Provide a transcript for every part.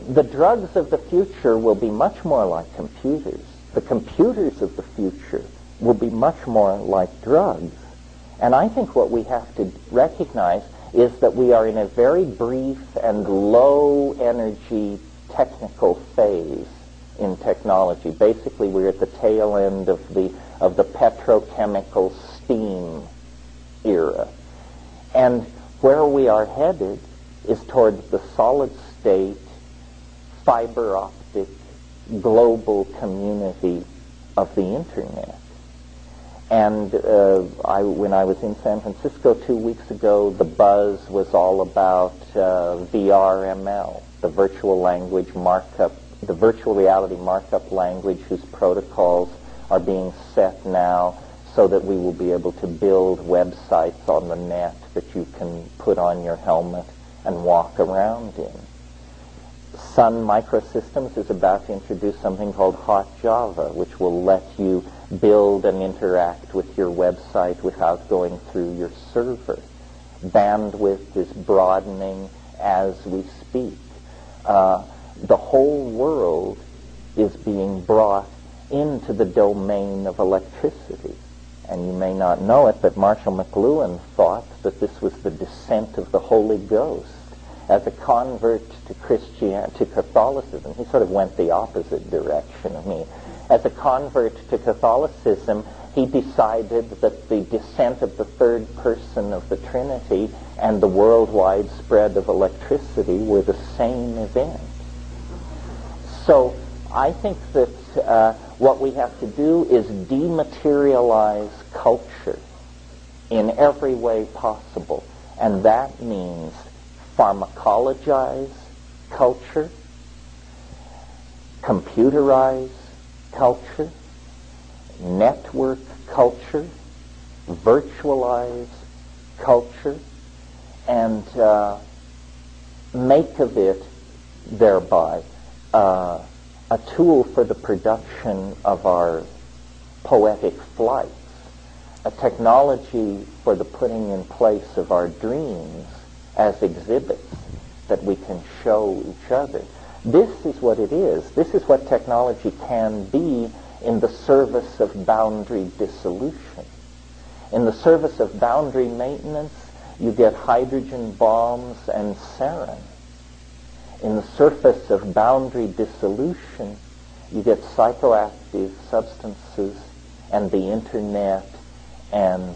The drugs of the future will be much more like computers. The computers of the future will be much more like drugs. And I think what we have to recognize is that we are in a very brief and low-energy technical phase in technology. Basically, we're at the tail end of the petrochemical steam era. And where we are headed is towards the solid-state, fiber-optic, global community of the Internet. And when I was in San Francisco 2 weeks ago, the buzz was all about VRML, the virtual reality markup language whose protocols are being set now so that we will be able to build websites on the net that you can put on your helmet and walk around in. Sun Microsystems is about to introduce something called Hot Java, which will let you build and interact with your website without going through your server. Bandwidth is broadening as we speak. The whole world is being brought into the domain of electricity. And you may not know it, but Marshall McLuhan thought that this was the descent of the Holy Ghost. As a convert to Catholicism, he sort of went the opposite direction of me. As a convert to Catholicism, he decided that the descent of the third person of the Trinity and the worldwide spread of electricity were the same event. So I think that what we have to do is dematerialize culture in every way possible. And that means pharmacologize culture, computerize culture, network culture, virtualize culture, and make of it thereby a tool for the production of our poetic flights, a technology for the putting in place of our dreams as exhibits that we can show each other. This is what it is. This is what technology can be in the service of boundary dissolution. In the service of boundary maintenance, you get hydrogen bombs and sarin. In the surface of boundary dissolution, you get psychoactive substances and the Internet and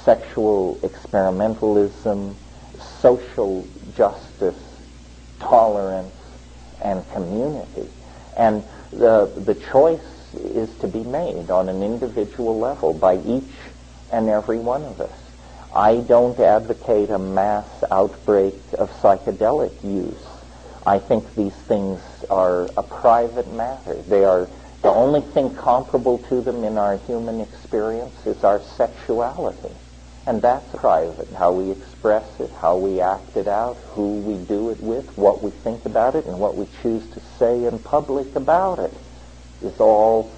sexual experimentalism, social justice, tolerance, and community. And the choice is to be made on an individual level by each and every one of us. I don't advocate a mass outbreak of psychedelic use. I think these things are a private matter. They are the only thing comparable to them in our human experience is our sexuality. And that's private, how we express it, how we act it out, who we do it with, what we think about it, and what we choose to say in public about it is all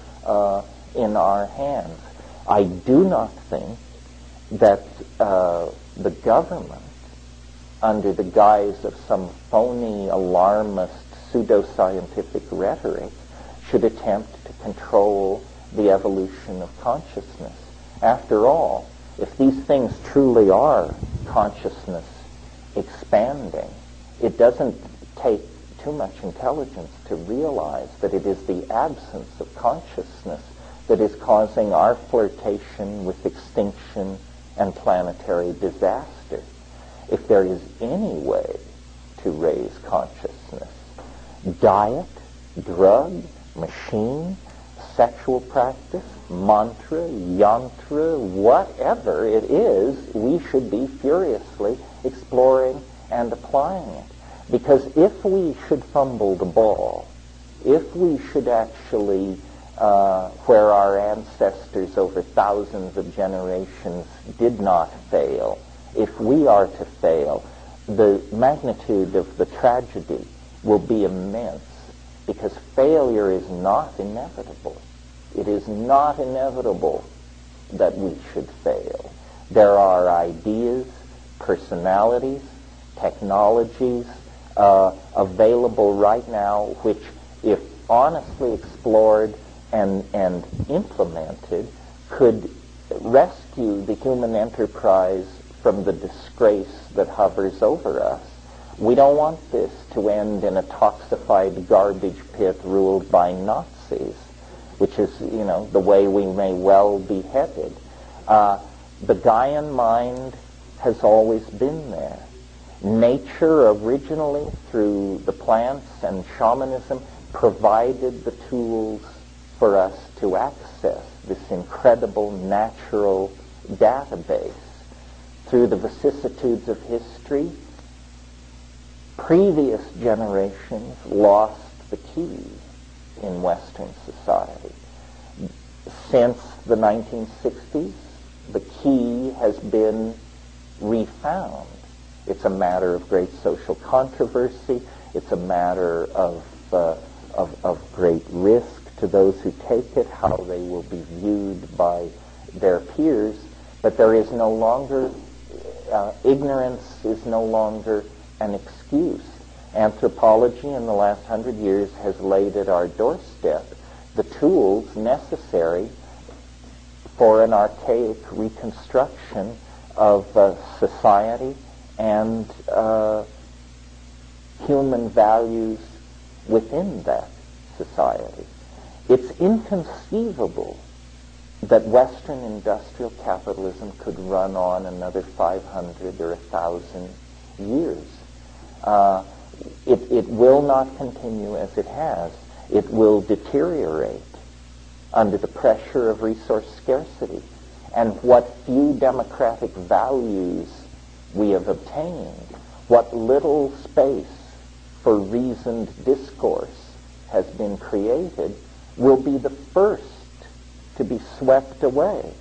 in our hands. I do not think that the government, under the guise of some phony, alarmist, pseudoscientific rhetoric, should attempt to control the evolution of consciousness. After all, if these things truly are consciousness expanding, it doesn't take too much intelligence to realize that it is the absence of consciousness that is causing our flirtation with extinction and planetary disaster. If there is any way to raise consciousness, diet, drug, machine, sexual practice, mantra, yantra, whatever it is, we should be furiously exploring and applying it. Because if we should fumble the ball, if we should actually, where our ancestors over thousands of generations did not fail, if we are to fail, the magnitude of the tragedy will be immense, because failure is not inevitable. It is not inevitable that we should fail. There are ideas, personalities, technologies, available right now, which, if honestly explored and implemented, could rescue the human enterprise from the disgrace that hovers over us. We don't want this to end in a toxified garbage pit ruled by Nazis, which is, the way we may well be headed. The Gaian mind has always been there. Nature, originally, through the plants and shamanism, provided the tools for us to access this incredible natural database. Through the vicissitudes of history, previous generations lost the key in Western society. Since the 1960s, the key has been refound. It's a matter of great social controversy. It's a matter of great risk to those who take it, how they will be viewed by their peers. But there is no longer, ignorance is no longer an excuse. Anthropology in the last 100 years has laid at our doorstep the tools necessary for an archaic reconstruction of society and human values within that society. It's inconceivable that Western industrial capitalism could run on another 500 or 1,000 years. It will not continue as it has. It will deteriorate under the pressure of resource scarcity. And what few democratic values we have obtained, what little space for reasoned discourse has been created, will be the first to be swept away.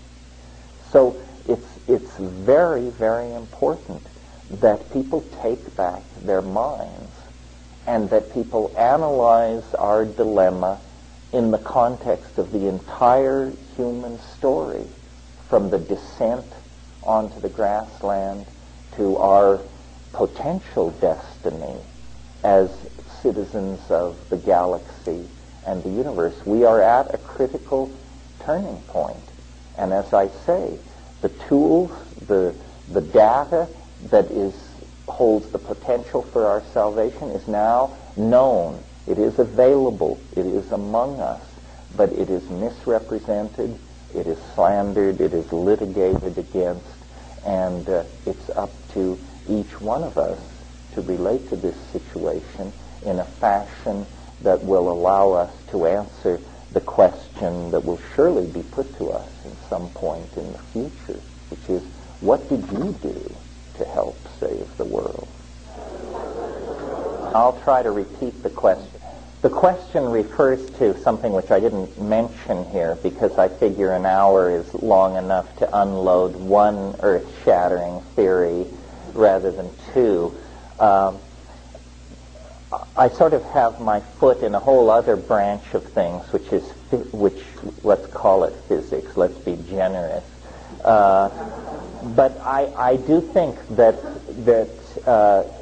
So it's very, very important that people take back their minds and that people analyze our dilemma in the context of the entire human story, from the descent onto the grassland to our potential destiny as citizens of the galaxy and the universe. We are at a critical turning point. And as I say, the tools, the data that holds the potential for our salvation is now known. It is available. It is among us. But it is misrepresented. It is slandered. It is litigated against. And it's up to each one of us to relate to this situation in a fashion that will allow us to answer the question that will surely be put to us at some point in the future, which is, what did you do to help save the world? I'll try to repeat the question. The question refers to something which I didn't mention here because I figure an hour is long enough to unload one earth-shattering theory rather than two. I sort of have my foot in a whole other branch of things, which let's call it physics. Let's be generous. But I do think that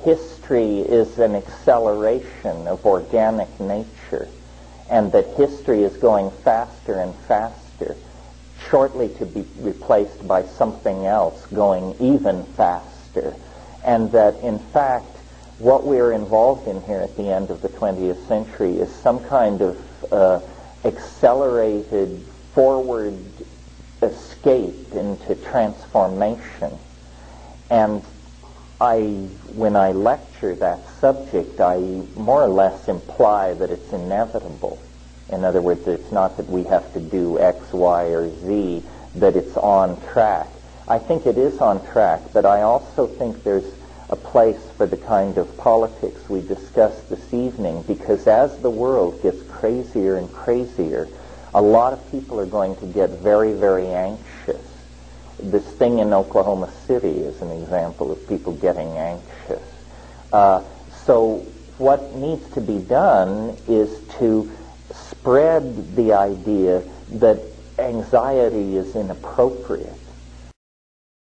history is an acceleration of organic nature, and that history is going faster and faster, shortly to be replaced by something else going even faster, and that in fact what we're involved in here at the end of the 20th century is some kind of accelerated forward escape into transformation. And when I lecture that subject, I more or less imply that it's inevitable. In other words, it's not that we have to do X, Y, or Z, that it's on track. I think it is on track, but I also think there's a place for the kind of politics we discussed this evening, because as the world gets crazier and crazier, a lot of people are going to get very, very anxious. This thing in Oklahoma City is an example of people getting anxious. So what needs to be done is to spread the idea that anxiety is inappropriate,